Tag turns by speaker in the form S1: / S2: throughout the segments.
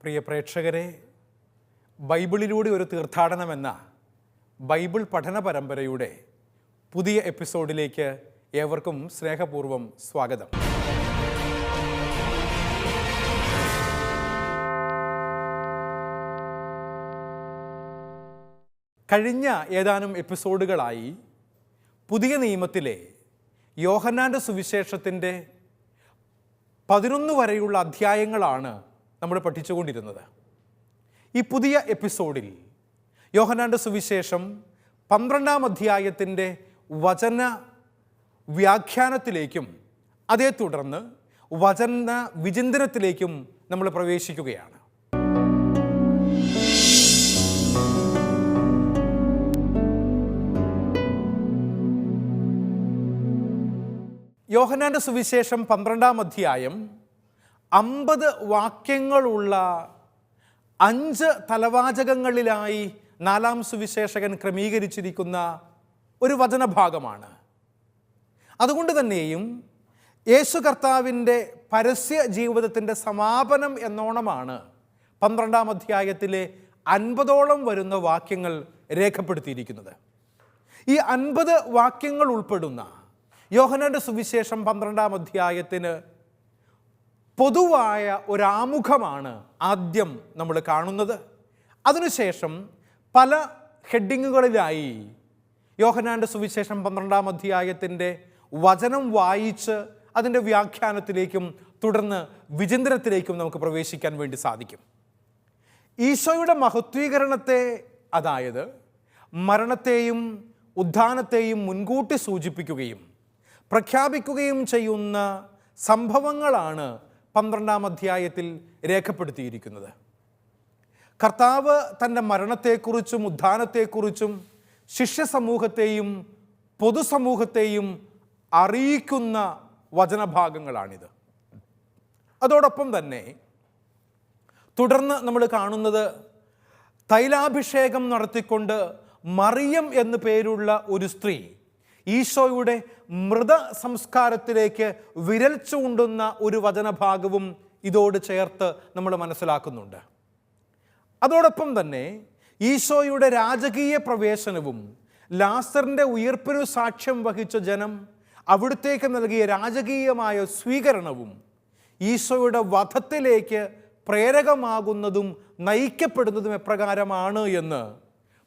S1: പ്രിയ പ്രേക്ഷകരെ, ബൈബിളിലൂടെ ഒരു തീർത്ഥാടനമെന്ന ബൈബിൾ പഠന പരമ്പരയുടെ പുതിയ എപ്പിസോഡിലേക്ക് ഏവർക്കും സ്നേഹപൂർവ്വം സ്വാഗതം. കഴിഞ്ഞ ഏതാനും എപ്പിസോഡുകളായി പുതിയ നിയമത്തിലെ യോഹന്നാൻ്റെ സുവിശേഷത്തിൻ്റെ 11 വരെയുള്ള അധ്യായങ്ങളാണ് നമ്മൾ പഠിച്ചുകൊണ്ടിരുന്നത്. ഈ പുതിയ എപ്പിസോഡിൽ യോഹന്നാൻ്റെ സുവിശേഷം 12-ാം അധ്യായത്തിൻ്റെ വചന വ്യാഖ്യാനത്തിലേക്കും അതേ തുടർന്ന് വചന വിചിന്തനത്തിലേക്കും നമ്മൾ പ്രവേശിക്കുകയാണ്. യോഹന്നാൻ്റെ സുവിശേഷം 12-ാം അധ്യായം 50 വാക്യങ്ങളുള്ള 5 തലവാചകങ്ങളിലായി 4-ാം സുവിശേഷകൻ ക്രമീകരിച്ചിരിക്കുന്ന ഒരു വചനഭാഗമാണ്. അതുകൊണ്ട് തന്നെയും യേശു കർത്താവിൻ്റെ പരസ്യ ജീവിതത്തിൻ്റെ സമാപനം എന്നോണമാണ് 12-ാം അധ്യായത്തിലെ 50ഓളം വരുന്ന വാക്യങ്ങൾ രേഖപ്പെടുത്തിയിരിക്കുന്നത്. ഈ 50 വാക്യങ്ങൾ ഉൾപ്പെടുന്ന യോഹന്നാൻ്റെ സുവിശേഷം 12-ാം അധ്യായത്തിന് പൊതുവായ ഒരാമുഖമാണ് ആദ്യം നമ്മൾ കാണുന്നത്. അതിനുശേഷം പല ഹെഡിങ്ങുകളിലായി യോഹന്നാൻ്റെ സുവിശേഷം 12-ാം അധ്യായത്തിൻ്റെ വചനം വായിച്ച് അതിൻ്റെ വ്യാഖ്യാനത്തിലേക്കും തുടർന്ന് വിചിന്തനത്തിലേക്കും നമുക്ക് പ്രവേശിക്കാൻ വേണ്ടി സാധിക്കും. ഈശോയുടെ മഹത്വീകരണത്തെ, അതായത് മരണത്തെയും ഉത്ഥാനത്തെയും മുൻകൂട്ടി സൂചിപ്പിക്കുകയും പ്രഖ്യാപിക്കുകയും ചെയ്യുന്ന സംഭവങ്ങളാണ് 12-ാം അധ്യായത്തിൽ രേഖപ്പെടുത്തിയിരിക്കുന്നത്. കർത്താവ് തൻ്റെ മരണത്തെക്കുറിച്ചും ഉത്ഥാനത്തെക്കുറിച്ചും ശിഷ്യസമൂഹത്തെയും പൊതുസമൂഹത്തെയും അറിയിക്കുന്ന വചനഭാഗങ്ങളാണിത്. അതോടൊപ്പം തന്നെ തുടർന്ന് നമ്മൾ കാണുന്നത് തൈലാഭിഷേകം നടത്തിക്കൊണ്ട് മറിയം എന്നു പേരുള്ള ഒരു സ്ത്രീ ഈശോയുടെ മൃത സംസ്കാരത്തിലേക്ക് വിരൽ ചൂണ്ടുന്ന ഒരു വചനഭാഗവും ഇതോട് ചേർത്ത് നമ്മൾ മനസ്സിലാക്കുന്നുണ്ട്. അതോടൊപ്പം തന്നെ ഈശോയുടെ രാജകീയ പ്രവേശനവും ലാസറിൻ്റെ ഉയിർപ്പിനു സാക്ഷ്യം വഹിച്ച ജനം അവിടുത്തേക്ക് നൽകിയ രാജകീയമായ സ്വീകരണവും ഈശോയുടെ വധത്തിലേക്ക് പ്രേരകമാകുന്നതും നയിക്കപ്പെടുന്നതും എപ്രകാരമാണ് എന്ന്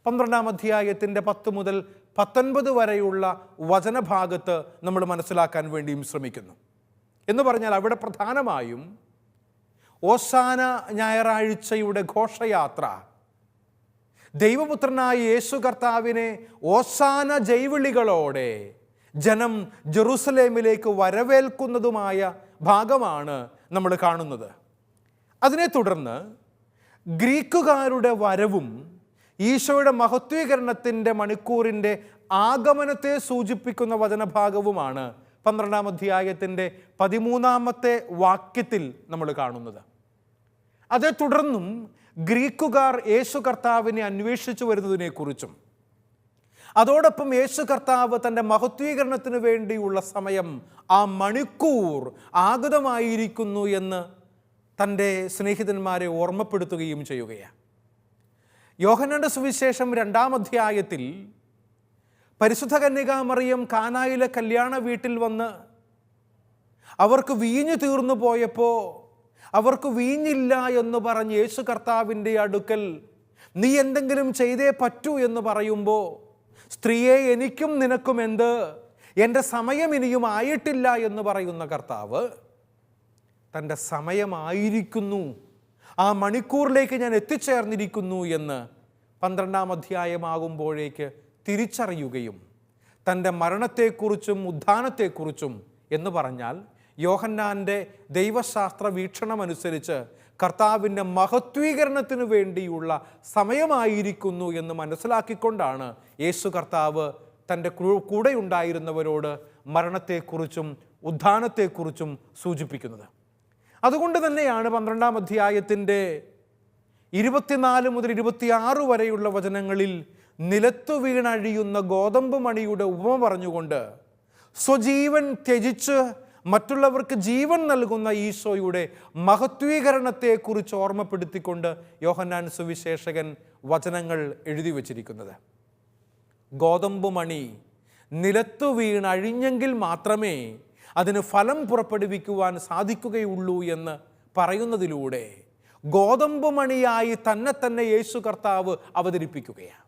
S1: 12-ാം അധ്യായത്തിൻ്റെ 10 മുതൽ 19 വരെയുള്ള വചനഭാഗത്ത് നമ്മൾ മനസ്സിലാക്കാൻ വേണ്ടിയും ശ്രമിക്കുന്നു. എന്ന് പറഞ്ഞാൽ അവിടെ പ്രധാനമായും ഓശാന ഞായറാഴ്ചയുടെ ഘോഷയാത്ര, ദൈവപുത്രനായ യേശു കർത്താവിനെ ഓശാന ജൈവിളികളോടെ ജനം ജെറുസലേമിലേക്ക് വരവേൽക്കുന്നതുമായ ഭാഗമാണ് നമ്മൾ കാണുന്നത്. അതിനെ തുടർന്ന് ഗ്രീക്കുകാരുടെ വരവും ഈശോയുടെ മഹത്വീകരണത്തിൻ്റെ മണിക്കൂറിൻ്റെ ആഗമനത്തെ സൂചിപ്പിക്കുന്ന വചനഭാഗവുമാണ് 12-ാം അധ്യായത്തിൻ്റെ 13-ാമത്തെ വാക്യത്തിൽ നമ്മൾ കാണുന്നത്. അതേ തുടർന്നും ഗ്രീക്കുകാർ യേശു കർത്താവിനെ അന്വേഷിച്ചു വരുന്നതിനെക്കുറിച്ചും അതോടൊപ്പം യേശു കർത്താവ് തൻ്റെ മഹത്വീകരണത്തിന് വേണ്ടിയുള്ള സമയം, ആ മണിക്കൂർ ആഗതമായിരിക്കുന്നു എന്ന് തൻ്റെ സ്നേഹിതന്മാരെ ഓർമ്മപ്പെടുത്തുകയും ചെയ്യുകയാണ്. യോഹന്നാൻ്റെ സുവിശേഷം 2-ാം അധ്യായത്തിൽ പരിശുദ്ധ കന്യകാമറിയം കാനായിലെ കല്യാണ വീട്ടിൽ വന്ന് അവർക്ക് വീഞ്ഞ് തീർന്നു പോയപ്പോൾ അവർക്ക് വീഞ്ഞില്ല എന്ന് പറഞ്ഞ് യേശു കർത്താവിൻ്റെ അടുക്കൽ നീ എന്തെങ്കിലും ചെയ്തേ പറ്റൂ എന്ന് പറയുമ്പോൾ, സ്ത്രീയെ എനിക്കും നിനക്കും എന്ത്, എൻ്റെ സമയം ഇനിയും ആയിട്ടില്ല എന്ന് പറയുന്ന കർത്താവ് തൻ്റെ സമയമായിരിക്കുന്നു, ആ മണിക്കൂറിലേക്ക് ഞാൻ എത്തിച്ചേർന്നിരിക്കുന്നു എന്ന് 12-ാം അധ്യായമാകുമ്പോഴേക്ക് തിരിച്ചറിയുകയും തൻ്റെ മരണത്തെക്കുറിച്ചും ഉത്ഥാനത്തെക്കുറിച്ചും എന്ന് പറഞ്ഞാൽ യോഹന്നാൻ്റെ ദൈവശാസ്ത്ര വീക്ഷണമനുസരിച്ച് കർത്താവിൻ്റെ മഹത്വീകരണത്തിനു വേണ്ടിയുള്ള സമയമായിരിക്കുന്നു എന്ന് മനസ്സിലാക്കിക്കൊണ്ടാണ് യേശു കർത്താവ് തൻ്റെ കൂടെയുണ്ടായിരുന്നവരോട് മരണത്തെക്കുറിച്ചും ഉത്ഥാനത്തെക്കുറിച്ചും സൂചിപ്പിക്കുന്നത്. അതുകൊണ്ട് തന്നെയാണ് 12-ാം അധ്യായത്തിൻ്റെ 24 മുതൽ 26 വരെയുള്ള വചനങ്ങളിൽ നിലത്തു വീണഴിയുന്ന ഗോതമ്പ് മണിയുടെ ഉപമ പറഞ്ഞുകൊണ്ട് സ്വജീവൻ ത്യജിച്ച് മറ്റുള്ളവർക്ക് ജീവൻ നൽകുന്ന ഈശോയുടെ മഹത്വീകരണത്തെക്കുറിച്ച് ഓർമ്മപ്പെടുത്തിക്കൊണ്ട് യോഹന്നാൻ സുവിശേഷകൻ വചനങ്ങൾ എഴുതി വച്ചിരിക്കുന്നത്. ഗോതമ്പ് മണി നിലത്തു വീണ് അഴിഞ്ഞെങ്കിൽ മാത്രമേ അതിന് ഫലം പുറപ്പെടുവിക്കുവാൻ സാധിക്കുകയുള്ളൂ എന്ന് പറയുന്നതിലൂടെ ഗോതമ്പ് മണിയായി തന്നെ യേശു കർത്താവ് അവതരിപ്പിക്കുകയാണ്.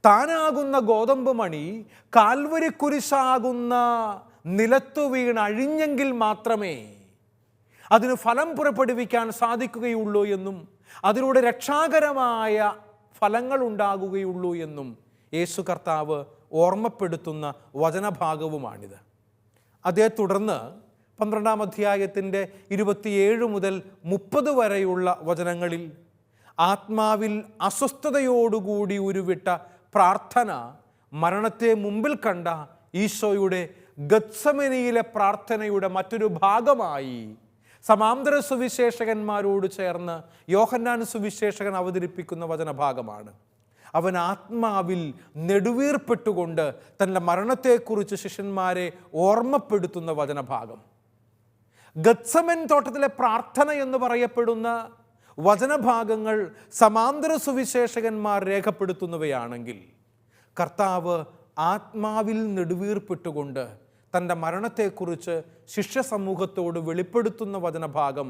S1: താനാകുന്ന ഗോതമ്പ് മണി കാൽവരി കുരിശാകുന്ന നിലത്തു വീണ് അഴിഞ്ഞെങ്കിൽ മാത്രമേ അതിന് ഫലം പുറപ്പെടുവിക്കാൻ സാധിക്കുകയുള്ളൂ എന്നും അതിലൂടെ രക്ഷാകരമായ ഫലങ്ങൾ ഉണ്ടാകുകയുള്ളൂ എന്നും യേശു കർത്താവ് ഓർമ്മപ്പെടുത്തുന്ന വചനഭാഗവുമാണിത്. അതേ തുടർന്ന് 12-ാം അധ്യായത്തിൻ്റെ 27 മുതൽ 30 വരെയുള്ള വചനങ്ങളിൽ ആത്മാവിൽ അസ്വസ്ഥതയോടുകൂടി ഉരുവിട്ട പ്രാർത്ഥന മരണത്തെ മുമ്പിൽ കണ്ട ഈശോയുടെ ഗത്സമനിയിലെ പ്രാർത്ഥനയുടെ മറ്റൊരു ഭാഗമായി സമാന്തര സുവിശേഷകന്മാരോട് ചേർന്ന് യോഹന്നാൻ സുവിശേഷകൻ അവതരിപ്പിക്കുന്ന വചനഭാഗമാണ്. അവൻ ആത്മാവിൽ നെടുവീർപ്പെട്ടുകൊണ്ട് തൻ്റെ മരണത്തെക്കുറിച്ച് ശിഷ്യന്മാരെ ഓർമ്മപ്പെടുത്തുന്ന വചനഭാഗം. ഗത്സമൻ തോട്ടത്തിലെ പ്രാർത്ഥന എന്ന് പറയപ്പെടുന്ന വചനഭാഗങ്ങൾ സമാന്തര സുവിശേഷകന്മാർ രേഖപ്പെടുത്തുന്നവയാണെങ്കിൽ കർത്താവ് ആത്മാവിൽ നെടുവീർപ്പെട്ടുകൊണ്ട് തൻ്റെ മരണത്തെക്കുറിച്ച് ശിഷ്യ സമൂഹത്തോട് വെളിപ്പെടുത്തുന്ന വചനഭാഗം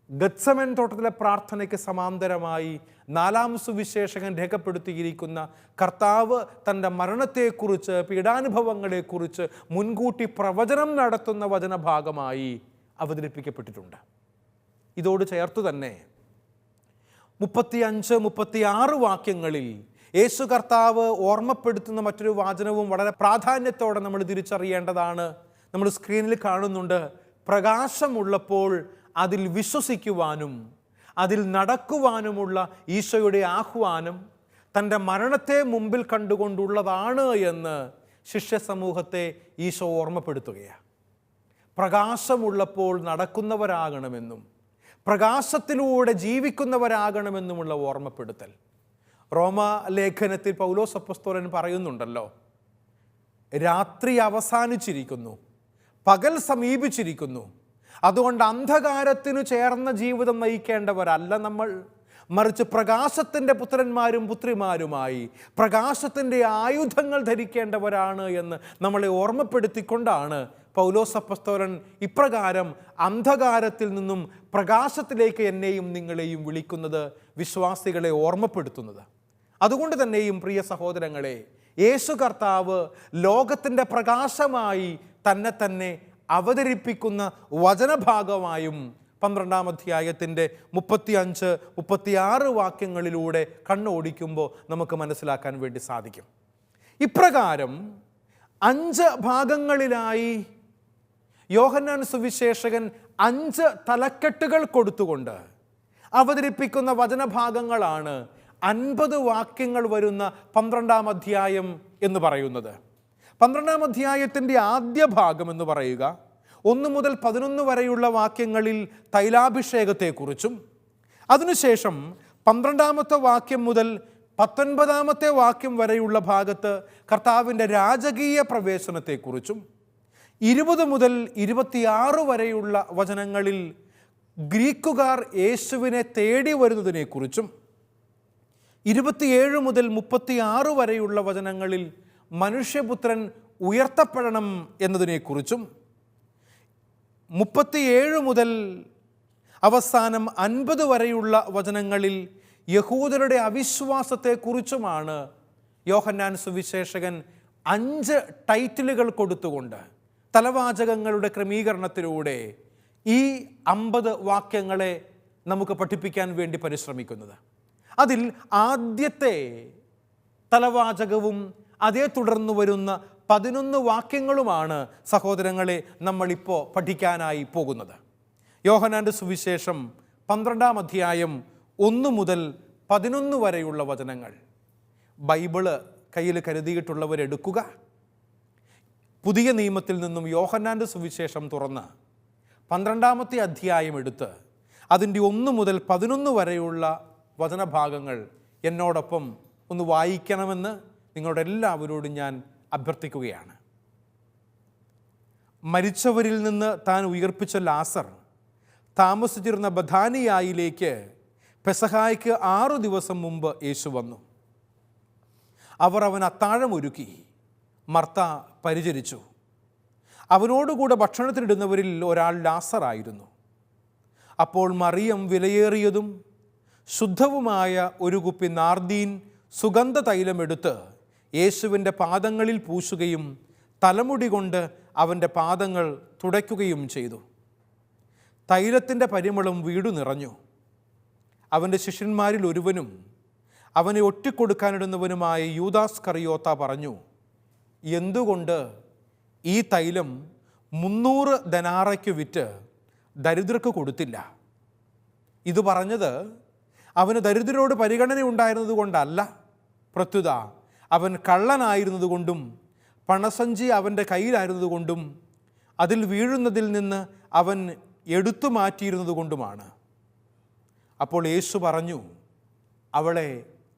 S1: ഗത്സമൻ തോട്ടത്തിലെ പ്രാർത്ഥനയ്ക്ക് സമാന്തരമായി 4-ാം സുവിശേഷകൻ രേഖപ്പെടുത്തിയിരിക്കുന്ന കർത്താവ് തൻ്റെ മരണത്തെക്കുറിച്ച് പീഡാനുഭവങ്ങളെക്കുറിച്ച് മുൻകൂട്ടി പ്രവചനം നടത്തുന്ന വചനഭാഗമായി അവതരിപ്പിക്കപ്പെട്ടിട്ടുണ്ട്. ഇതോട് ചേർത്തു തന്നെ 35-36 വാക്യങ്ങളിൽ യേശു കർത്താവ് ഓർമ്മപ്പെടുത്തുന്ന മറ്റൊരു വാചനവും വളരെ പ്രാധാന്യത്തോടെ നമ്മൾ തിരിച്ചറിയേണ്ടതാണ്. നമ്മൾ സ്ക്രീനിൽ കാണുന്നുണ്ട്. പ്രകാശമുള്ളപ്പോൾ അതിൽ വിശ്വസിക്കുവാനും അതിൽ നടക്കുവാനുമുള്ള ഈശോയുടെ ആഹ്വാനം തൻ്റെ മരണത്തെ മുമ്പിൽ കണ്ടുകൊണ്ടുള്ളതാണ് എന്ന് ശിഷ്യ സമൂഹത്തെ ഈശോ ഓർമ്മപ്പെടുത്തുകയാണ്. പ്രകാശമുള്ളപ്പോൾ നടക്കുന്നവരാകണമെന്നും പ്രകാശത്തിലൂടെ ജീവിക്കുന്നവരാകണമെന്നുമുള്ള ഓർമ്മപ്പെടുത്തൽ. റോമ ലേഖനത്തിൽ പൗലോസ് അപ്പോസ്തലൻ പറയുന്നുണ്ടല്ലോ, രാത്രി അവസാനിച്ചിരിക്കുന്നു, പകൽ സമീപിച്ചിരിക്കുന്നു. അതുകൊണ്ട് അന്ധകാരത്തിനു ചേർന്ന ജീവിതം നയിക്കേണ്ടവരല്ല നമ്മൾ, മറിച്ച് പ്രകാശത്തിൻ്റെ പുത്രന്മാരും പുത്രിമാരുമായി പ്രകാശത്തിൻ്റെ ആയുധങ്ങൾ ധരിക്കേണ്ടവരാണ് എന്ന് നമ്മളെ ഓർമ്മപ്പെടുത്തിക്കൊണ്ടാണ് പൗലോസ് അപ്പോസ്തലൻ ഇപ്രകാരം അന്ധകാരത്തിൽ നിന്നും പ്രകാശത്തിലേക്ക് എന്നെയും നിങ്ങളെയും വിളിക്കുന്നത്, വിശ്വാസികളെ ഓർമ്മപ്പെടുത്തുന്നത്. അതുകൊണ്ട് തന്നെയും പ്രിയ സഹോദരങ്ങളെ, യേശു കർത്താവ് ലോകത്തിൻ്റെ പ്രകാശമായി തന്നെ അവതരിപ്പിക്കുന്ന വചനഭാഗമായും 12-ാം അധ്യായത്തിൻ്റെ 35-36 വാക്യങ്ങളിലൂടെ കണ്ണോടിക്കുമ്പോൾ നമുക്ക് മനസ്സിലാക്കാൻ വേണ്ടി സാധിക്കും. ഇപ്രകാരം 5 ഭാഗങ്ങളിലായി യോഹന്നാൻ സുവിശേഷകൻ 5 തലക്കെട്ടുകൾ കൊടുത്തുകൊണ്ട് അവതരിപ്പിക്കുന്ന വചനഭാഗങ്ങളാണ് 50 വാക്യങ്ങൾ വരുന്ന 12-ാം അധ്യായം എന്ന് പറയുന്നത്. 12-ാം അധ്യായത്തിൻ്റെ ആദ്യ ഭാഗം എന്ന് പറയുക 1 മുതൽ 11 വരെയുള്ള വാക്യങ്ങളിൽ തൈലാഭിഷേകത്തെക്കുറിച്ചും അതിനുശേഷം 12-ാമത്തെ വാക്യം മുതൽ 19-ാമത്തെ വാക്യം വരെയുള്ള ഭാഗത്ത് കർത്താവിൻ്റെ രാജകീയ പ്രവേശനത്തെക്കുറിച്ചും 20 മുതൽ 26 വരെയുള്ള വചനങ്ങളിൽ ഗ്രീക്കുകാർ യേശുവിനെ തേടി വരുന്നതിനെക്കുറിച്ചും 27 മുതൽ 36 വരെയുള്ള വചനങ്ങളിൽ മനുഷ്യപുത്രൻ ഉയർത്തപ്പെടണം എന്നതിനെക്കുറിച്ചും 37 മുതൽ അവസാനം 50 വരെയുള്ള വചനങ്ങളിൽ യഹൂദരുടെ അവിശ്വാസത്തെക്കുറിച്ചുമാണ് യോഹന്നാൻ സുവിശേഷകൻ 5 ടൈറ്റിലുകൾ കൊടുത്തുകൊണ്ട് തലവാചകങ്ങളുടെ ക്രമീകരണത്തിലൂടെ ഈ 50 വാക്യങ്ങളെ നമുക്ക് പഠിപ്പിക്കാൻ വേണ്ടി പരിശ്രമിക്കുന്നത്. അതിൽ ആദ്യത്തെ തലവാചകവും അതേ തുടർന്ന് വരുന്ന 11 വാക്യങ്ങളുമാണ് സഹോദരങ്ങളെ നമ്മളിപ്പോൾ പഠിക്കാനായി പോകുന്നത്. യോഹന്നാൻ്റെ സുവിശേഷം 12-ാം അധ്യായം 1 മുതൽ 11 വരെയുള്ള വചനങ്ങൾ. ബൈബിള് കയ്യിൽ കരുതിയിട്ടുള്ളവരെടുക്കുക. പുതിയ നിയമത്തിൽ നിന്നും യോഹന്നാൻ്റെ സുവിശേഷം തുറന്ന് 12-ാമത്തെ അധ്യായം എടുത്ത് അതിൻ്റെ 1 മുതൽ 11 വരെയുള്ള വചനഭാഗങ്ങൾ എന്നോടൊപ്പം ഒന്ന് വായിക്കണമെന്ന് നിങ്ങളോട് എല്ലാവരോടും ഞാൻ അഭ്യർത്ഥിക്കുകയാണ്. മരിച്ചവരിൽ നിന്ന് താൻ ഉയർപ്പിച്ച ലാസർ താമസിച്ചിരുന്ന ബഥാനിയായിലേക്ക് പെസഹായ്ക്ക് 6 ദിവസം മുമ്പ് യേശു വന്നു. അവർ അവൻ അത്താഴം ഒരുക്കി. മർത്ത പരിചരിച്ചു. അവനോടുകൂടെ ഭക്ഷണത്തിനിടുന്നവരിൽ ഒരാൾ ലാസറായിരുന്നു. അപ്പോൾ മറിയം വിലയേറിയതും ശുദ്ധവുമായ ഒരു കുപ്പി നാർദീൻ സുഗന്ധ തൈലമെടുത്ത് യേശുവിൻ്റെ പാദങ്ങളിൽ പൂശുകയും തലമുടി കൊണ്ട് അവൻ്റെ പാദങ്ങൾ തുടയ്ക്കുകയും ചെയ്തു. തൈലത്തിൻ്റെ പരിമളം വീടു നിറഞ്ഞു. അവൻ്റെ ശിഷ്യന്മാരിൽ ഒരുവനും അവനെ ഒറ്റിക്കൊടുക്കാനിടുന്നവനുമായ യൂദാസ് കറിയോത്ത പറഞ്ഞു, എന്തുകൊണ്ട് ഈ തൈലം 300 ദനാറയ്ക്ക് വിറ്റ് ദരിദ്രർക്ക് കൊടുത്തില്ല? ഇത് പറഞ്ഞത് അവന് ദരിദ്രരോട് പരിഗണന ഉണ്ടായിരുന്നത് കൊണ്ടല്ല, പ്രത്യുത അവൻ കള്ളനായിരുന്നത് കൊണ്ടും പണസഞ്ചി അവൻ്റെ കയ്യിലായിരുന്നത് കൊണ്ടും അതിൽ വീഴുന്നതിൽ നിന്ന് അവൻ എടുത്തു മാറ്റിയിരുന്നത് കൊണ്ടുമാണ്. അപ്പോൾ യേശു പറഞ്ഞു, അവളെ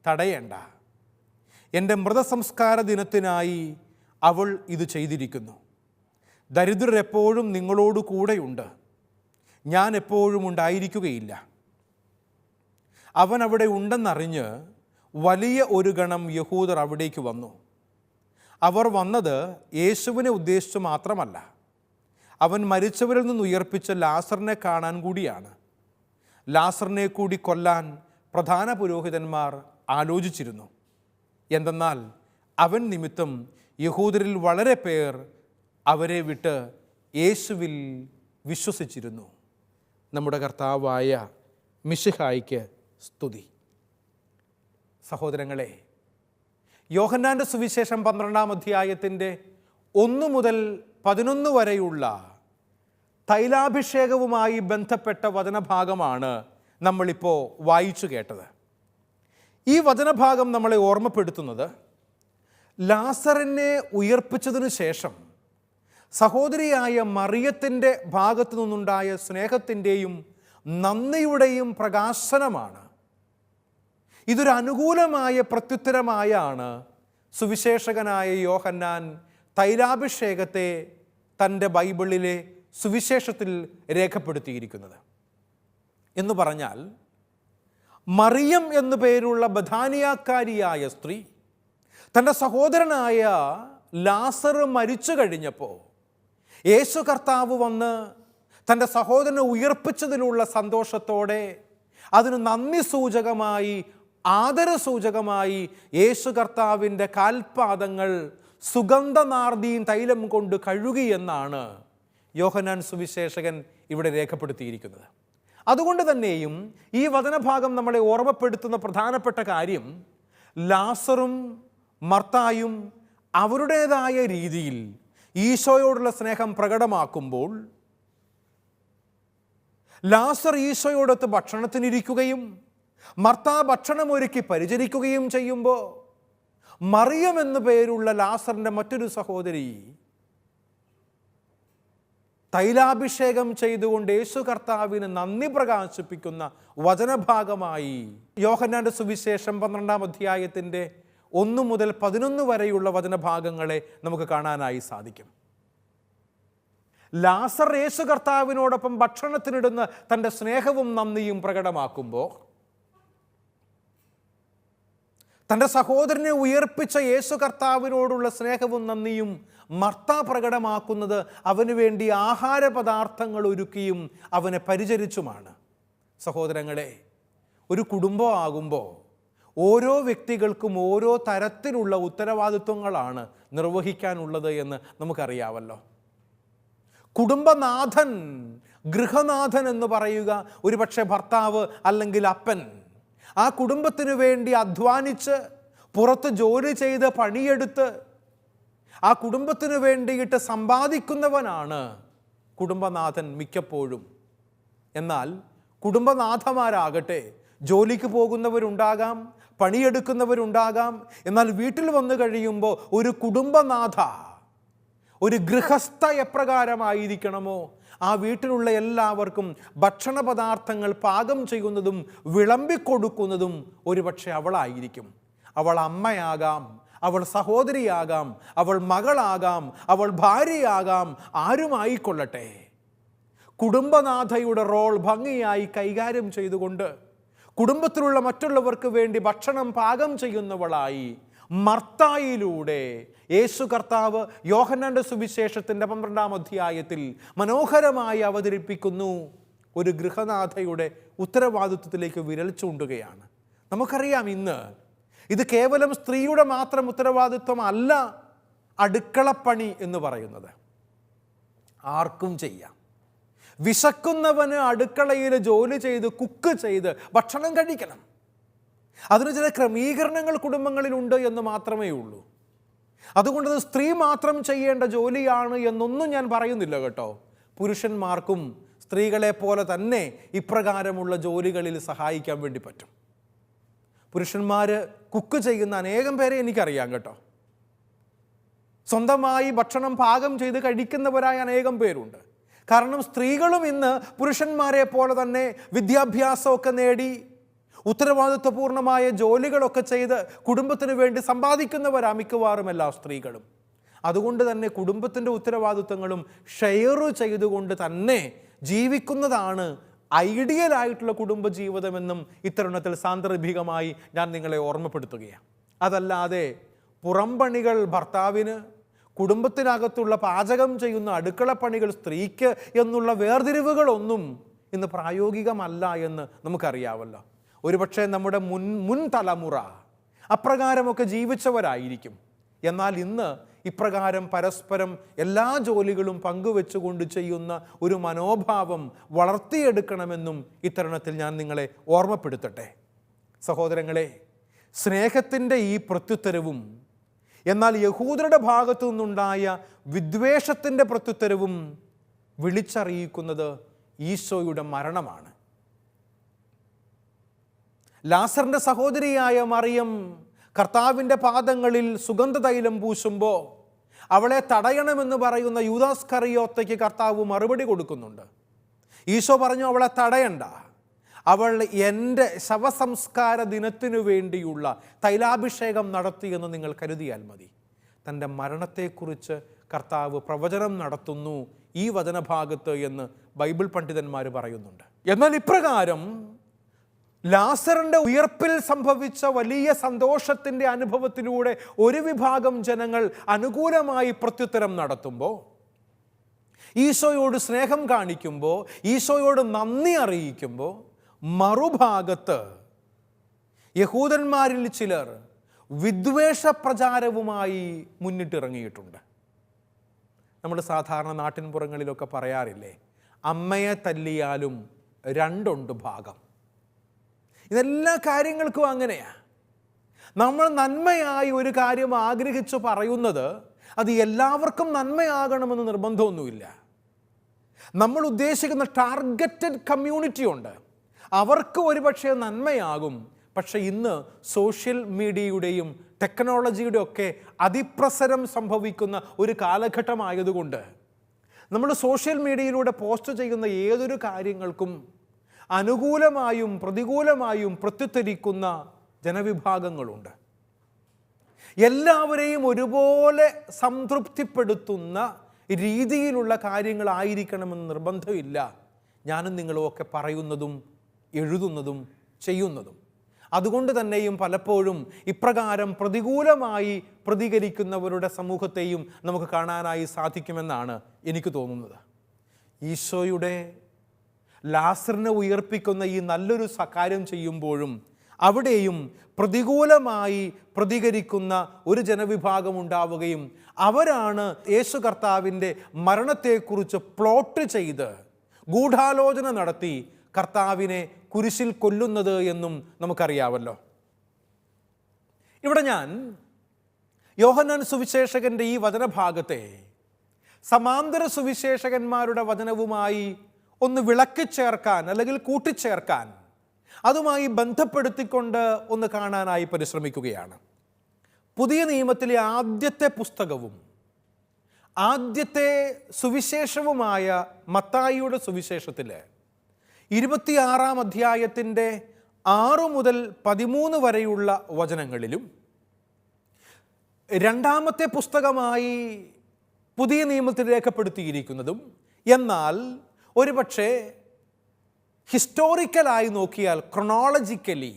S1: തടയേണ്ട. എൻ്റെ മൃതസംസ്കാര ദിനത്തിനായി അവൾ ഇത് ചെയ്തിരിക്കുന്നു. ദരിദ്രരെപ്പോഴും നിങ്ങളോട് കൂടെയുണ്ട്, ഞാൻ എപ്പോഴും ഉണ്ടായിരിക്കുകയില്ല. അവൻ അവിടെ ഉണ്ടെന്നറിഞ്ഞ് വലിയ ഒരു ഗണം യഹൂദർ അവിടേക്ക് വന്നു. അവർ വന്നത് യേശുവിനെ ഉദ്ദേശിച്ചു മാത്രമല്ല, അവൻ മരിച്ചവരിൽ നിന്ന് ഉയർപ്പിച്ച ലാസറിനെ കാണാൻ കൂടിയാണ്. ലാസറിനെ കൂടി കൊല്ലാൻ പ്രധാന പുരോഹിതന്മാർ ആലോചിച്ചിരുന്നു. എന്തെന്നാൽ അവൻ നിമിത്തം യഹൂദരിൽ വളരെ പേർ അവരെ വിട്ട് യേശുവിൽ വിശ്വസിച്ചിരുന്നു. നമ്മുടെ കർത്താവായ മിശിഹായ്ക്ക് സ്തുതി. സഹോദരങ്ങളെ, യോഹന്നാൻ്റെ സുവിശേഷം 12-ാം അധ്യായത്തിൻ്റെ 1 മുതൽ 11 വരെയുള്ള തൈലാഭിഷേകവുമായി ബന്ധപ്പെട്ട വചനഭാഗമാണ് നമ്മളിപ്പോൾ വായിച്ചു കേട്ടത്. ഈ വചനഭാഗം നമ്മളെ ഓർമ്മപ്പെടുത്തുന്നത് ലാസറിനെ ഉയർപ്പിച്ചതിനു ശേഷം സഹോദരിയായ മറിയത്തിൻ്റെ ഭാഗത്തു നിന്നുണ്ടായ സ്നേഹത്തിൻ്റെയും നന്ദിയുടെയും പ്രകാശനമാണ്. ഇതൊരു അനുകൂലമായ പ്രത്യുത്തരമായാണ് സുവിശേഷകനായ യോഹന്നാൻ തൈലാഭിഷേകത്തെ തൻ്റെ ബൈബിളിലെ സുവിശേഷത്തിൽ രേഖപ്പെടുത്തിയിരിക്കുന്നത്. എന്ന് പറഞ്ഞാൽ, മറിയം എന്നു പേരുള്ള ബഥാനിയാക്കാരിയായ സ്ത്രീ തൻ്റെ സഹോദരനായ ലാസർ മരിച്ചു കഴിഞ്ഞപ്പോൾ യേശു കർത്താവ് വന്ന് തൻ്റെ സഹോദരനെ ഉയർപ്പിച്ചതിലുള്ള സന്തോഷത്തോടെ അതിന് നന്ദി സൂചകമായി, ആദരസൂചകമായി യേശു കർത്താവിൻ്റെ കാൽപാദങ്ങൾ സുഗന്ധനാർദീൻ തൈലം കൊണ്ട് കഴുകി എന്നാണ് യോഹന്നാൻ സുവിശേഷകൻ ഇവിടെ രേഖപ്പെടുത്തിയിരിക്കുന്നത്. അതുകൊണ്ട് തന്നെയും ഈ വചനഭാഗം നമ്മളെ ഓർമ്മപ്പെടുത്തുന്ന പ്രധാനപ്പെട്ട കാര്യം, ലാസറും മർത്തായും അവരുടേതായ രീതിയിൽ ഈശോയോടുള്ള സ്നേഹം പ്രകടമാക്കുമ്പോൾ, ലാസർ ഈശോയോടൊത്ത് ഭക്ഷണത്തിനിരിക്കുകയും മർത്ത ഭക്ഷണമൊരുക്കി പരിചരിക്കുകയും ചെയ്യുമ്പോൾ, മറിയം എന്നു പേരുള്ള ലാസറിൻ്റെ മറ്റൊരു സഹോദരി തൈലാഭിഷേകം ചെയ്തുകൊണ്ട് യേശു കർത്താവിന് നന്ദി പ്രകാശിപ്പിക്കുന്ന വചനഭാഗമായി യോഹന്നാൻ്റെ സുവിശേഷം 12-ാം അധ്യായത്തിൻ്റെ 1 മുതൽ 11 വരെയുള്ള വചനഭാഗങ്ങളെ നമുക്ക് കാണാനായി സാധിക്കും. ലാസർ യേശു കർത്താവിനോടൊപ്പം ഭക്ഷണത്തിനിടുന്ന തൻ്റെ സ്നേഹവും നന്ദിയും പ്രകടമാക്കുമ്പോൾ, തൻ്റെ സഹോദരനെ ഉയർപ്പിച്ച യേശു കർത്താവിനോടുള്ള സ്നേഹവും നന്ദിയും മർത്ത പ്രകടമാക്കുന്നത് അവന് വേണ്ടി ആഹാര പദാർത്ഥങ്ങൾ ഒരുക്കിയും അവനെ പരിചരിച്ചുമാണ്. സഹോദരങ്ങളെ, ഒരു കുടുംബം ആകുമ്പോൾ ഓരോ വ്യക്തികൾക്കും ഓരോ തരത്തിലുള്ള ഉത്തരവാദിത്വങ്ങളാണ് നിർവഹിക്കാനുള്ളത് എന്ന് നമുക്കറിയാമല്ലോ. കുടുംബനാഥൻ, ഗൃഹനാഥൻ എന്ന് പറയുക ഒരുപക്ഷെ ഭർത്താവ് അല്ലെങ്കിൽ അപ്പൻ. ആ കുടുംബത്തിനു വേണ്ടി അധ്വാനിച്ച് പുറത്ത് ജോലി ചെയ്ത് പണിയെടുത്ത് ആ കുടുംബത്തിനു വേണ്ടിയിട്ട് സമ്പാദിക്കുന്നവനാണ് കുടുംബനാഥൻ മിക്കപ്പോഴും. എന്നാൽ കുടുംബനാഥമാരാകട്ടെ, ജോലിക്ക് പോകുന്നവരുണ്ടാകാം, പണിയെടുക്കുന്നവരുണ്ടാകാം. എന്നാൽ വീട്ടിൽ വന്നു കഴിയുമ്പോൾ ഒരു കുടുംബനാഥ, ഒരു ഗൃഹസ്ഥ എപ്രകാരമായിരിക്കണമോ ആ വീട്ടിലുള്ള എല്ലാവർക്കും ഭക്ഷണ പദാർത്ഥങ്ങൾ പാകം ചെയ്യുന്നതും വിളമ്പിക്കൊടുക്കുന്നതും ഒരുപക്ഷെ അവളായിരിക്കും. അവൾ അമ്മയാകാം, അവൾ സഹോദരിയാകാം, അവൾ മകളാകാം, അവൾ ഭാര്യയാകാം, ആരുമായിക്കൊള്ളട്ടെ. കുടുംബനാഥയുടെ റോൾ ഭംഗിയായി കൈകാര്യം ചെയ്തുകൊണ്ട് കുടുംബത്തിലുള്ള മറ്റുള്ളവർക്ക് വേണ്ടി ഭക്ഷണം പാകം ചെയ്യുന്നവളായി മർത്തായിലൂടെ യേശു കർത്താവ് യോഹന്നാന്റെ സുവിശേഷത്തിൻ്റെ 12-ാം അധ്യായത്തിൽ മനോഹരമായി അവതരിപ്പിക്കുന്നു. ഒരു ഗൃഹനാഥയുടെ ഉത്തരവാദിത്വത്തിലേക്ക് വിരൽ ചൂണ്ടുകയാണ്. നമുക്കറിയാം, ഇന്ന് ഇത് കേവലം സ്ത്രീയുടെ മാത്രം ഉത്തരവാദിത്വമല്ല അടുക്കളപ്പണി എന്ന് പറയുന്നത്. ആർക്കും ചെയ്യാം. വിശക്കുന്നവന് അടുക്കളയിൽ ജോലി ചെയ്ത് കുക്ക് ചെയ്ത് ഭക്ഷണം കഴിക്കണം. അതിന് ചില ക്രമീകരണങ്ങൾ കുടുംബങ്ങളിലുണ്ട് എന്ന് മാത്രമേ ഉള്ളൂ. അതുകൊണ്ട് സ്ത്രീ മാത്രം ചെയ്യേണ്ട ജോലിയാണ് എന്നൊന്നും ഞാൻ പറയുന്നില്ല കേട്ടോ. പുരുഷന്മാർക്കും സ്ത്രീകളെ പോലെ തന്നെ ഇപ്രകാരമുള്ള ജോലികളിൽ സഹായിക്കാൻ വേണ്ടി പറ്റും. പുരുഷന്മാർ കുക്ക് ചെയ്യുന്ന അനേകം പേരെ എനിക്കറിയാം കേട്ടോ. സ്വന്തമായി ഭക്ഷണം പാകം ചെയ്ത് കഴിക്കുന്നവരായ അനേകം പേരുണ്ട്. കാരണം സ്ത്രീകളും ഇന്ന് പുരുഷന്മാരെ പോലെ തന്നെ വിദ്യാഭ്യാസമൊക്കെ നേടി ഉത്തരവാദിത്വപൂർണമായ ജോലികളൊക്കെ ചെയ്ത് കുടുംബത്തിന് വേണ്ടി സമ്പാദിക്കുന്നവരാ മിക്കവാറും എല്ലാ സ്ത്രീകളും. അതുകൊണ്ട് തന്നെ കുടുംബത്തിൻ്റെ ഉത്തരവാദിത്വങ്ങളും ഷെയർ ചെയ്തുകൊണ്ട് തന്നെ ജീവിക്കുന്നതാണ് ഐഡിയലായിട്ടുള്ള കുടുംബജീവിതമെന്നും ഇത്തരുണത്തിൽ സാന്ദർഭികമായി ഞാൻ നിങ്ങളെ ഓർമ്മപ്പെടുത്തുകയാണ്. അതല്ലാതെ പുറംപണികൾ ഭർത്താവിന്, കുടുംബത്തിനകത്തുള്ള പാചകം ചെയ്യുന്ന അടുക്കളപ്പണികൾ സ്ത്രീക്ക് എന്നുള്ള വേർതിരിവുകളൊന്നും ഇന്ന് പ്രായോഗികമല്ല എന്ന് നമുക്കറിയാമല്ലോ. ഒരുപക്ഷെ നമ്മുടെ മുൻ തലമുറ അപ്രകാരമൊക്കെ ജീവിച്ചവരായിരിക്കും. എന്നാൽ ഇന്ന് ഇപ്രകാരം പരസ്പരം എല്ലാ ജോലികളും പങ്കുവെച്ചുകൊണ്ട് ചെയ്യുന്ന ഒരു മനോഭാവം വളർത്തിയെടുക്കണമെന്നും ഇത്തരുണത്തിൽ ഞാൻ നിങ്ങളെ ഓർമ്മപ്പെടുത്തട്ടെ. സഹോദരങ്ങളെ, സ്നേഹത്തിൻ്റെ ഈ പ്രത്യുത്തരവും എന്നാൽ യഹൂദരുടെ ഭാഗത്തു നിന്നുണ്ടായ വിദ്വേഷത്തിൻ്റെ പ്രത്യുത്തരവും വിളിച്ചറിയിക്കുന്നത് ഈശോയുടെ മരണമാണ്. ലാസറിൻ്റെ സഹോദരിയായ മറിയം കർത്താവിൻ്റെ പാദങ്ങളിൽ സുഗന്ധതൈലം പൂശുമ്പോൾ അവളെ തടയണമെന്ന് പറയുന്ന യൂദാസ്കറിയോത്തയ്ക്ക് കർത്താവ് മറുപടി കൊടുക്കുന്നുണ്ട്. ഈശോ പറഞ്ഞു, അവളെ തടയണ്ട, അവൾ എൻ്റെ ശവസംസ്കാര ദിനത്തിനു വേണ്ടിയുള്ള തൈലാഭിഷേകം നടത്തിയെന്ന് നിങ്ങൾ കരുതിയാൽ മതി. തൻ്റെ മരണത്തെക്കുറിച്ച് കർത്താവ് പ്രവചനം നടത്തുന്നു ഈ വചനഭാഗത്ത് എന്ന് ബൈബിൾ പണ്ഡിതന്മാർ പറയുന്നുണ്ട്. എന്നാൽ ഇപ്രകാരം ലാസറിൻ്റെ ഉയർപ്പിൽ സംഭവിച്ച വലിയ സന്തോഷത്തിൻ്റെ അനുഭവത്തിലൂടെ ഒരു വിഭാഗം ജനങ്ങൾ അനുകൂലമായി പ്രത്യുത്തരം നടത്തുമ്പോൾ, ഈശോയോട് സ്നേഹം കാണിക്കുമ്പോൾ, ഈശോയോട് നന്ദി അറിയിക്കുമ്പോൾ, മറുഭാഗത്ത് യഹൂദന്മാരിൽ ചിലർ വിദ്വേഷ പ്രചാരവുമായി മുന്നിട്ടിറങ്ങിയിട്ടുണ്ട്. നമ്മൾ സാധാരണ നാട്ടിൻപുറങ്ങളിലൊക്കെ പറയാറില്ലേ, അമ്മയെ തല്ലിയാലും രണ്ടുണ്ട് ഭാഗം. ഇതെല്ലാ കാര്യങ്ങൾക്കും അങ്ങനെയാണ്. നമ്മൾ നന്മയായി ഒരു കാര്യം ആഗ്രഹിച്ചു പറയുന്നത് അത് എല്ലാവർക്കും നന്മയാകണമെന്ന് നിർബന്ധമൊന്നുമില്ല. നമ്മൾ ഉദ്ദേശിക്കുന്ന ടാർഗറ്റഡ് കമ്മ്യൂണിറ്റി ഉണ്ട്, അവർക്ക് ഒരുപക്ഷെ നന്മയാകും. പക്ഷെ ഇന്ന് സോഷ്യൽ മീഡിയയുടെയും ടെക്നോളജിയുടെ ഒക്കെ അതിപ്രസരം സംഭവിക്കുന്ന ഒരു കാലഘട്ടമായതുകൊണ്ട് നമ്മൾ സോഷ്യൽ മീഡിയയിലൂടെ പോസ്റ്റ് ചെയ്യുന്ന ഏതൊരു കാര്യങ്ങൾക്കും അനുകൂലമായും പ്രതികൂലമായും പ്രത്യുത്തരിക്കുന്ന ജനവിഭാഗങ്ങളുണ്ട്. എല്ലാവരെയും ഒരുപോലെ സംതൃപ്തിപ്പെടുത്തുന്ന രീതിയിലുള്ള കാര്യങ്ങളായിരിക്കണമെന്ന് നിർബന്ധമില്ല ഞാനും നിങ്ങളും ഒക്കെ പറയുന്നതും എഴുതുന്നതും ചെയ്യുന്നതും. അതുകൊണ്ട് തന്നെയും പലപ്പോഴും ഇപ്രകാരം പ്രതികൂലമായി പ്രതികരിക്കുന്നവരുടെ സമൂഹത്തെയും നമുക്ക് കാണാനായി സാധിക്കുമെന്നാണ് എനിക്ക് തോന്നുന്നത്. ഈശോയുടെ ലാസറിനെ ഉയർപ്പിക്കുന്ന ഈ നല്ലൊരു കാര്യം ചെയ്യുമ്പോഴും അവിടെയും പ്രതികൂലമായി പ്രതികരിക്കുന്ന ഒരു ജനവിഭാഗം ഉണ്ടാവുകയും അവരാണ് യേശു കർത്താവിൻ്റെ മരണത്തെക്കുറിച്ച് പ്ലോട്ട് ചെയ്ത് ഗൂഢാലോചന നടത്തി കർത്താവിനെ കുരിശിൽ കൊല്ലുന്നത് എന്നും നമുക്കറിയാമല്ലോ. ഇവിടെ ഞാൻ യോഹന്നാൻ സുവിശേഷകൻ്റെ ഈ വചനഭാഗത്തെ സമാന്തര സുവിശേഷകന്മാരുടെ വചനവുമായി ഒന്ന് വിളക്കി ചേർക്കാൻ അല്ലെങ്കിൽ കൂട്ടിച്ചേർക്കാൻ, അതുമായി ബന്ധപ്പെടുത്തിക്കൊണ്ട് ഒന്ന് കാണാനായി പരിശ്രമിക്കുകയാണ്. പുതിയ നിയമത്തിലെ ആദ്യത്തെ പുസ്തകവും ആദ്യത്തെ സുവിശേഷവുമായ മത്തായിയുടെ സുവിശേഷത്തിൽ 26-ാം6 മുതൽ 13 വരെയുള്ള വചനങ്ങളിലും രണ്ടാമത്തെ പുസ്തകമായി പുതിയ നിയമത്തിൽ രേഖപ്പെടുത്തിയിരിക്കുന്നതും എന്നാൽ ഒരുപക്ഷെ ഹിസ്റ്റോറിക്കലായി നോക്കിയാൽ ക്രൊണോളജിക്കലി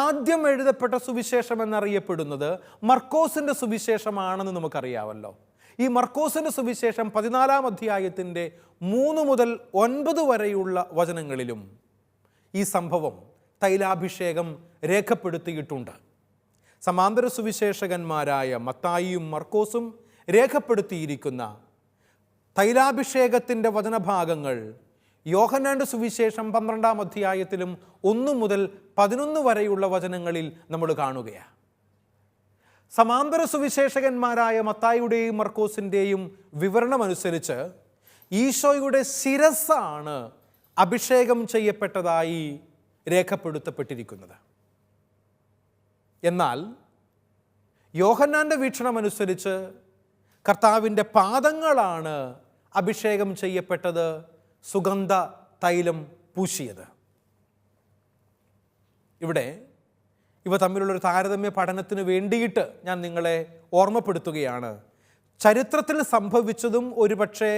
S1: ആദ്യം എഴുതപ്പെട്ട സുവിശേഷം എന്നറിയപ്പെടുന്നത് മർക്കോസിൻ്റെ സുവിശേഷമാണെന്ന് നമുക്കറിയാമല്ലോ. ഈ മർക്കോസിൻ്റെ സുവിശേഷം 14-ാം അധ്യായത്തിൻ്റെ 3 മുതൽ 9 വരെയുള്ള വചനങ്ങളിലും ഈ സംഭവം തൈലാഭിഷേകം രേഖപ്പെടുത്തിയിട്ടുണ്ട്. സമാന്തര സുവിശേഷകന്മാരായ മത്തായിയും മർക്കോസും രേഖപ്പെടുത്തിയിരിക്കുന്ന തൈലാഭിഷേകത്തിൻ്റെ വചനഭാഗങ്ങൾ യോഹന്നാൻ്റെ സുവിശേഷം 12-ാം അധ്യായത്തിലും 1 മുതൽ 11 വരെയുള്ള വചനങ്ങളിൽ നമ്മൾ കാണുകയാണ്. സമാന്തര സുവിശേഷകന്മാരായ മത്തായിയുടെയും മർക്കോസിൻ്റെയും വിവരണമനുസരിച്ച് ഈശോയുടെ ശിരസ്സാണ് അഭിഷേകം ചെയ്യപ്പെട്ടതായി രേഖപ്പെടുത്തപ്പെട്ടിരിക്കുന്നത്. എന്നാൽ യോഹന്നാൻ്റെ വീക്ഷണമനുസരിച്ച് കർത്താവിൻ്റെ പാദങ്ങളാണ് അഭിഷേകം ചെയ്യപ്പെട്ടത്, സുഗന്ധ തൈലം പൂശിയത്. ഇവിടെ ഇവ തമ്മിലുള്ളൊരു താരതമ്യ പഠനത്തിന് വേണ്ടിയിട്ട് ഞാൻ നിങ്ങളെ ഓർമ്മപ്പെടുത്തുകയാണ്. ചരിത്രത്തിൽ സംഭവിച്ചതും ഒരുപക്ഷെ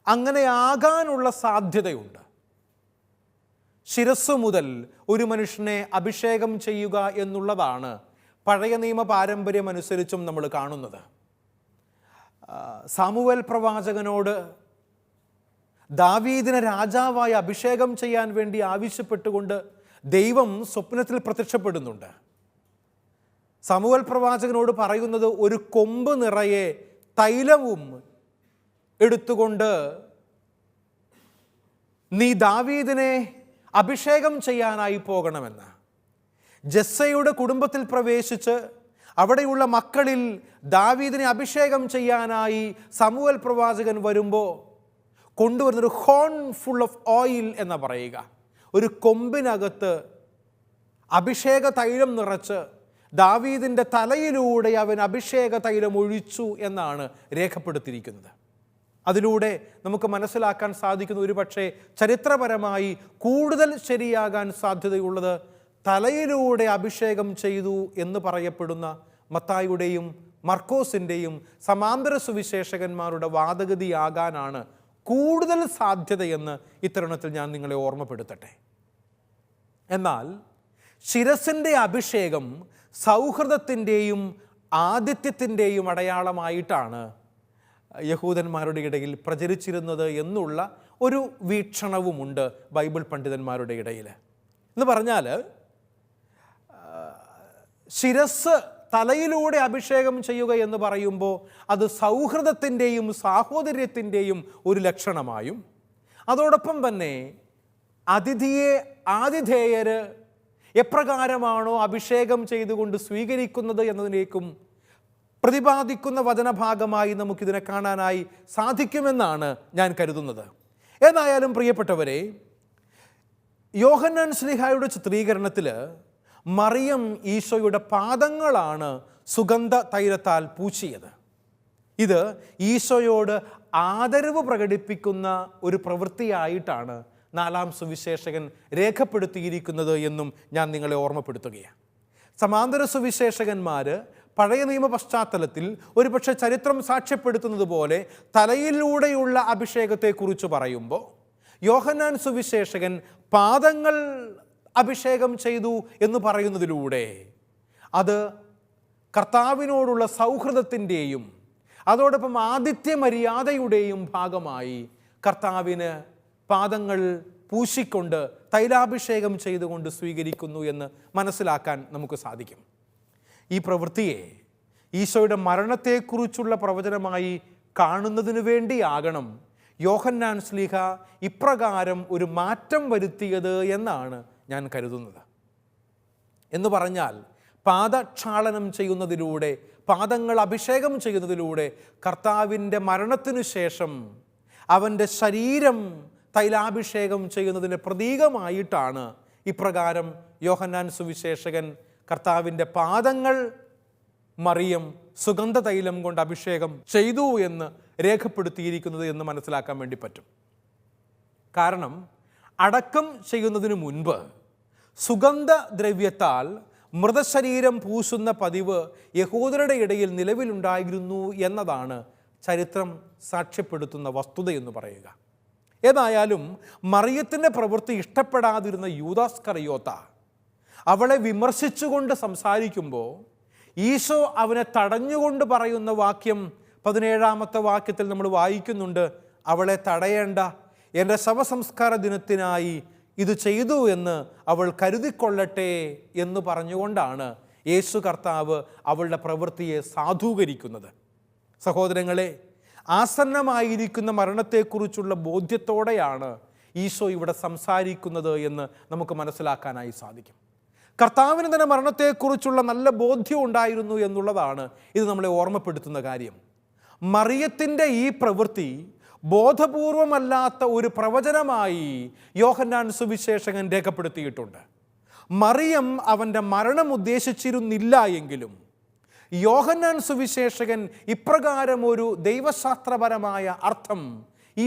S1: അങ്ങനെ ആകാനുള്ള സാധ്യതയുണ്ട്. ശിരസ് മുതൽ ഒരു മനുഷ്യനെ അഭിഷേകം ചെയ്യുക എന്നുള്ളതാണ് പഴയ നിയമ പാരമ്പര്യം അനുസരിച്ചും നമ്മൾ കാണുന്നത്. സാമുവേൽ പ്രവാചകനോട് ദാവീദിനെ രാജാവായി അഭിഷേകം ചെയ്യാൻ വേണ്ടി ആവശ്യപ്പെട്ടുകൊണ്ട് ദൈവം സ്വപ്നത്തിൽ പ്രത്യക്ഷപ്പെടുന്നുണ്ട്. സാമുവേൽ പ്രവാചകനോട് പറയുന്നത് ഒരു കൊമ്പ് നിറയെ തൈലവും എടുത്തുകൊണ്ട് നീ ദാവീദിനെ അഭിഷേകം ചെയ്യാനായി പോകണമെന്ന്. ജസ്സയുടെ കുടുംബത്തിൽ പ്രവേശിച്ച് അവിടെയുള്ള മക്കളിൽ ദാവീദിനെ അഭിഷേകം ചെയ്യാനായി സാമുവേൽ പ്രവാചകൻ വരുമ്പോൾ കൊണ്ടുവരുന്നൊരു ഹോൺ ഫുൾ ഓഫ് ഓയിൽ എന്ന് പറയുക, ഒരു കൊമ്പിനകത്ത് അഭിഷേക തൈലം നിറച്ച് ദാവീദിൻ്റെ തലയിലൂടെ അവൻ അഭിഷേക തൈലം ഒഴിച്ചു എന്നാണ് രേഖപ്പെടുത്തിയിരിക്കുന്നത്. അതിലൂടെ നമുക്ക് മനസ്സിലാക്കാൻ സാധിക്കുന്ന ഒരു പക്ഷേ ചരിത്രപരമായി കൂടുതൽ ശരിയാകാൻ സാധ്യതയുള്ളത് തലയിലൂടെ അഭിഷേകം ചെയ്തു എന്ന് പറയപ്പെടുന്ന മത്തായിയുടെയും മർക്കോസിൻ്റെയും സമാന്തര സുവിശേഷകന്മാരുടെ വാദഗതിയാകാനാണ് കൂടുതൽ സാധ്യതയെന്ന് ഇത്തരുണത്തിൽ ഞാൻ നിങ്ങളെ ഓർമ്മപ്പെടുത്തട്ടെ. എന്നാൽ ശിരസിൻ്റെ അഭിഷേകം സൗഹൃദത്തിൻ്റെയും ആതിഥ്യത്തിൻ്റെയും അടയാളമായിട്ടാണ് യഹൂദന്മാരുടെ ഇടയിൽ പ്രചരിച്ചിരുന്നത് എന്നുള്ള ഒരു വീക്ഷണവുമുണ്ട് ബൈബിൾ പണ്ഡിതന്മാരുടെ ഇടയിൽ. എന്ന് പറഞ്ഞാൽ ശിരസ് തലയിലൂടെ അഭിഷേകം ചെയ്യുക എന്ന് പറയുമ്പോൾ അത് സൗഹൃദത്തിൻ്റെയും സാഹോദര്യത്തിൻ്റെയും ഒരു ലക്ഷണമായും അതോടൊപ്പം തന്നെ ആതിഥേയര് എപ്രകാരമാണോ അഭിഷേകം ചെയ്തുകൊണ്ട് സ്വീകരിക്കുന്നത് എന്നതിലേക്കും പ്രതിപാദിക്കുന്ന വചനഭാഗമായി നമുക്കിതിനെ കാണാനായി സാധിക്കുമെന്നാണ് ഞാൻ കരുതുന്നത്. ഏതായാലും പ്രിയപ്പെട്ടവരെ, യോഹന്നാൻ ശ്ലീഹായുടെ ചിത്രീകരണത്തിൽ മറിയം ഈശോയുടെ പാദങ്ങളാണ് സുഗന്ധ തൈലത്താൽ പൂശിയത്. ഇത് ഈശോയോട് ആദരവ് പ്രകടിപ്പിക്കുന്ന ഒരു പ്രവൃത്തിയായിട്ടാണ് 4-ാം സുവിശേഷകൻ രേഖപ്പെടുത്തിയിരിക്കുന്നത് എന്നും ഞാൻ നിങ്ങളെ ഓർമ്മപ്പെടുത്തുകയാണ്. സമാന്തര സുവിശേഷകന്മാർ പഴയ നിയമ പശ്ചാത്തലത്തിൽ ഒരുപക്ഷെ ചരിത്രം സാക്ഷ്യപ്പെടുത്തുന്നത് പോലെ തലയിലൂടെയുള്ള അഭിഷേകത്തെക്കുറിച്ച് പറയുമ്പോൾ യോഹന്നാൻ സുവിശേഷകൻ പാദങ്ങൾ അഭിഷേകം ചെയ്തു എന്ന് പറയുന്നതിലൂടെ അത് കർത്താവിനോടുള്ള സൗഹൃദത്തിൻ്റെയും അതോടൊപ്പം ആതിഥ്യ മര്യാദയുടെയും ഭാഗമായി കർത്താവിന് പാദങ്ങൾ പൂശിക്കൊണ്ട് തൈലാഭിഷേകം ചെയ്തുകൊണ്ട് സ്വീകരിക്കുന്നു എന്ന് മനസ്സിലാക്കാൻ നമുക്ക് സാധിക്കും. ഈ പ്രവൃത്തിയെ ഈശോയുടെ മരണത്തെക്കുറിച്ചുള്ള പ്രവചനമായി കാണുന്നതിന് വേണ്ടിയാകണം യോഹന്നാൻ ശ്ലീഹ ഇപ്രകാരം ഒരു മാറ്റം വരുത്തിയത് എന്നാണ് ഞാൻ കരുതുന്നത്. എന്ന് പറഞ്ഞാൽ പാദക്ഷാളനം ചെയ്യുന്നതിലൂടെ, പാദങ്ങൾ അഭിഷേകം ചെയ്യുന്നതിലൂടെ കർത്താവിൻ്റെ മരണത്തിനു ശേഷം അവൻ്റെ ശരീരം തൈലാഭിഷേകം ചെയ്യുന്നതിൻ്റെ പ്രതീകമായിട്ടാണ് ഇപ്രകാരം യോഹന്നാൻ സുവിശേഷകൻ കർത്താവിൻ്റെ പാദങ്ങൾ മറിയം സുഗന്ധ തൈലം കൊണ്ട് അഭിഷേകം ചെയ്തു എന്ന് രേഖപ്പെടുത്തിയിരിക്കുന്നത് എന്ന് മനസ്സിലാക്കാൻ വേണ്ടി പറ്റും. കാരണം അടക്കം ചെയ്യുന്നതിന് മുൻപ് സുഗന്ധദ്രവ്യത്താൽ മൃതശരീരം പൂശുന്ന പതിവ് യഹൂദരുടെ ഇടയിൽ നിലവിലുണ്ടായിരുന്നു എന്നതാണ് ചരിത്രം സാക്ഷ്യപ്പെടുത്തുന്ന വസ്തുതയെന്ന് പറയുക. ഏതായാലും മറിയത്തിൻ്റെ പ്രവൃത്തി ഇഷ്ടപ്പെടാതിരുന്ന യൂദാസ്കറിയോത്ത അവളെ വിമർശിച്ചുകൊണ്ട് സംസാരിക്കുമ്പോൾ ഈശോ അവനെ തടഞ്ഞുകൊണ്ട് പറയുന്ന വാക്യം 17-ാമത്തെ വാക്യത്തിൽ നമ്മൾ വായിക്കുന്നുണ്ട്. അവളെ തടയേണ്ട, എൻ്റെ ശവസംസ്കാര ദിനത്തിനായി ഇത് ചെയ്തു എന്ന് അവൾ കരുതിക്കൊള്ളട്ടെ എന്ന് പറഞ്ഞുകൊണ്ടാണ് യേശു കർത്താവ് അവളുടെ പ്രവൃത്തിയെ സാധൂകരിക്കുന്നത്. സഹോദരങ്ങളെ, ആസന്നമായിരിക്കുന്ന മരണത്തെക്കുറിച്ചുള്ള ബോധ്യത്തോടെയാണ് ഈശോ ഇവിടെ സംസാരിക്കുന്നത് എന്ന് നമുക്ക് മനസ്സിലാക്കാനായി സാധിക്കും. കർത്താവിന് തന്നെ മരണത്തെക്കുറിച്ചുള്ള നല്ല ബോധ്യം ഉണ്ടായിരുന്നു എന്നുള്ളതാണ് ഇത് നമ്മളെ ഓർമ്മപ്പെടുത്തുന്ന കാര്യം. മറിയത്തിൻ്റെ ഈ പ്രവൃത്തി ബോധപൂർവമല്ലാത്ത ഒരു പ്രവചനമായി യോഹന്നാൻ സുവിശേഷകൻ രേഖപ്പെടുത്തിയിട്ടുണ്ട്. മറിയം അവൻ്റെ മരണം ഉദ്ദേശിച്ചിരുന്നില്ല എങ്കിലും യോഹന്നാൻ സുവിശേഷകൻ ഇപ്രകാരം ഒരു ദൈവശാസ്ത്രപരമായ അർത്ഥം ഈ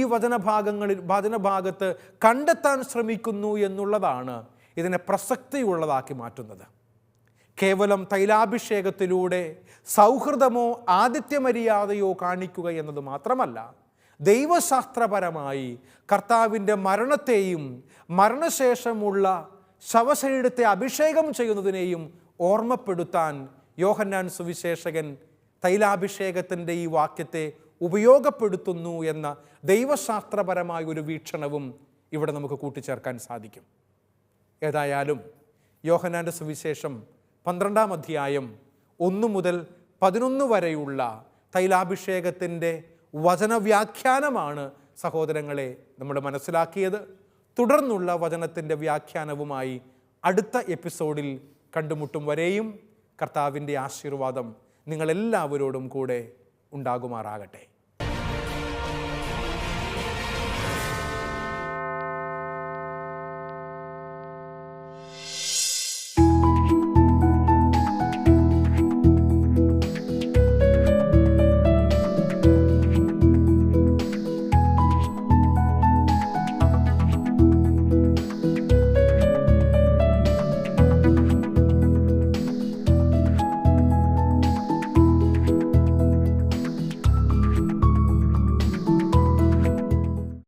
S1: വചനഭാഗത്ത് കണ്ടെത്താൻ ശ്രമിക്കുന്നു എന്നുള്ളതാണ് ഇതിനെ പ്രസക്തിയുള്ളതാക്കി മാറ്റുന്നത്. കേവലം തൈലാഭിഷേകത്തിലൂടെ സൗഹൃദമോ ആതിഥ്യമര്യാദയോ കാണിക്കുക എന്നത് മാത്രമല്ല, ദൈവശാസ്ത്രപരമായി കർത്താവിൻ്റെ മരണത്തെയും മരണശേഷമുള്ള ശവശരീരത്തെ അഭിഷേകം ചെയ്യുന്നതിനെയും ഓർമ്മപ്പെടുത്താൻ യോഹന്നാൻ സുവിശേഷകൻ തൈലാഭിഷേകത്തിൻ്റെ ഈ വാക്യത്തെ ഉപയോഗപ്പെടുത്തുന്നു എന്ന ദൈവശാസ്ത്രപരമായ ഒരു വീക്ഷണവും ഇവിടെ നമുക്ക് കൂട്ടിച്ചേർക്കാൻ സാധിക്കും. ഏതായാലും യോഹന്നാൻ്റെ സുവിശേഷം 12-ാം അധ്യായം 1 മുതൽ 11 വരെയുള്ള തൈലാഭിഷേകത്തിൻ്റെ വചനവ്യാഖ്യാനമാണ് സഹോദരങ്ങളെ നമ്മൾ മനസ്സിലാക്കിയത്. തുടർന്നുള്ള വചനത്തിൻ്റെ വ്യാഖ്യാനവുമായി അടുത്ത എപ്പിസോഡിൽ കണ്ടുമുട്ടും വരെയും കർത്താവിൻ്റെ ആശീർവാദം നിങ്ങളെല്ലാവരോടും കൂടെ ഉണ്ടാകുമാറാകട്ടെ.